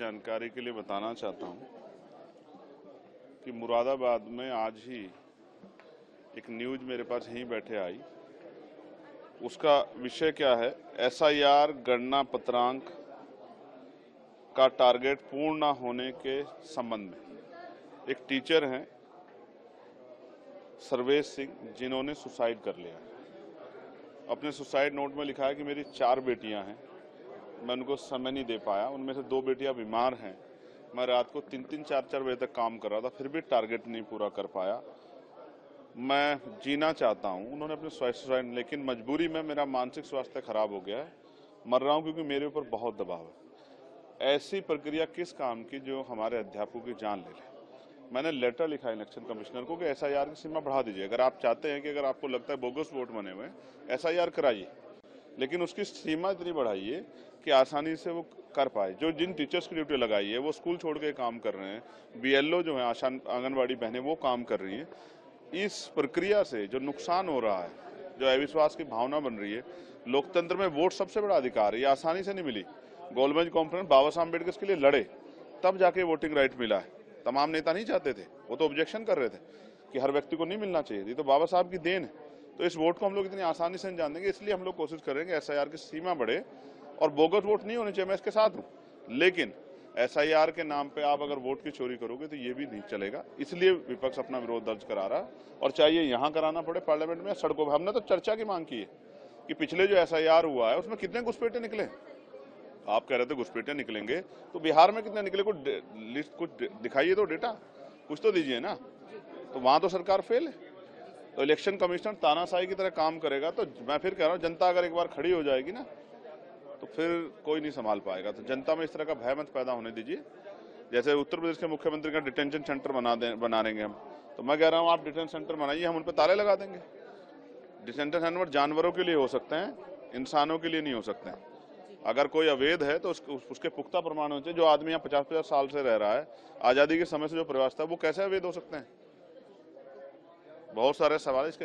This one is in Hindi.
जानकारी के लिए बताना चाहता हूं कि मुरादाबाद में आज ही एक न्यूज मेरे पास यहीं बैठे आई। उसका विषय क्या है? एसआईआर गणना पत्रांक का टारगेट पूर्ण न होने के संबंध में एक टीचर हैं सर्वेश सिंह, जिन्होंने सुसाइड कर लिया। अपने सुसाइड नोट में लिखा है कि मेरी 4 बेटियां हैं, मैं उनको समय नहीं दे पाया, उनमें से 2 बेटियां बीमार हैं, मैं रात को 3-3, 4-4 बजे तक काम कर रहा था, फिर भी टारगेट नहीं पूरा कर पाया, मैं जीना चाहता हूं। उन्होंने अपने सुसाइड, लेकिन मजबूरी में मेरा मानसिक स्वास्थ्य खराब हो गया है, मर रहा हूं क्योंकि मेरे ऊपर बहुत दबाव है। ऐसी प्रक्रिया किस काम की जो हमारे अध्यापकों की जान ले ले। मैंने लेटर लिखा है इलेक्शन कमिश्नर को कि एसआईआर की सीमा बढ़ा दीजिए। अगर आप चाहते हैं कि अगर आपको लगता है बोगस वोट बने हुए, एसआईआर कराइए, लेकिन उसकी सीमा इतनी बढ़ाइए कि आसानी से वो कर पाए। जो जिन टीचर्स की ड्यूटी लगाई है वो स्कूल छोड़ के काम कर रहे हैं, बीएलओ जो है आंगनबाड़ी बहनें वो काम कर रही हैं। इस प्रक्रिया से जो नुकसान हो रहा है, जो अविश्वास की भावना बन रही है, लोकतंत्र में वोट सबसे बड़ा अधिकार है, ये आसानी से नहीं मिली। गोलमेज कॉन्फ्रेंस बाबा साहब अम्बेडकर इसके लिए लड़े, तब जाके वोटिंग राइट मिला है। तमाम नेता नहीं चाहते थे, वो तो ऑब्जेक्शन कर रहे थे कि हर व्यक्ति को नहीं मिलना चाहिए, ये तो बाबा साहब की देन है। तो इस वोट को हम लोग इतनी आसानी से नहीं जान देंगे, इसलिए हम लोग कोशिश करेंगे एसआईआर की सीमा बढ़े और बोगस वोट नहीं होने चाहिए। मैं इसके साथ हूँ, लेकिन एसआईआर के नाम पे आप अगर वोट की चोरी करोगे तो ये भी नहीं चलेगा। इसलिए विपक्ष अपना विरोध दर्ज करा रहा है, और चाहिए यहाँ कराना पड़े पार्लियामेंट में, सड़कों पर। हमने तो चर्चा की मांग की है कि पिछले जो एसआईआर हुआ है उसमें कितने घुसपैठे निकले। आप कह रहे थे घुसपैठे निकलेंगे, तो बिहार में कितने निकले? कुछ लिस्ट, कुछ दिखाइए तो, डेटा कुछ तो दीजिए ना। तो वहां तो सरकार फेल है। तो इलेक्शन कमिश्नर तानाशाही की तरह काम करेगा। तो मैं फिर कह रहा हूँ, जनता अगर एक बार खड़ी हो जाएगी ना तो फिर कोई नहीं संभाल पाएगा। तो जनता में इस तरह का भय मत पैदा होने दीजिए। जैसे उत्तर प्रदेश के मुख्यमंत्री का डिटेंशन सेंटर बना देंगे हम, तो मैं कह रहा हूँ आप डिटेंशन सेंटर बनाइए, हम उन पर ताले लगा देंगे। डिटेंशन सेंटर जानवरों के लिए हो सकते हैं, इंसानों के लिए नहीं हो सकते हैं। अगर कोई अवैध है तो उसके पुख्ता प्रमाण होने चाहिए। जो आदमी यहाँ 50-50 साल से रह रहा है, आजादी के समय से जो प्रवास था, वो कैसे अवैध हो सकते हैं? बहुत सारे सवाल इसके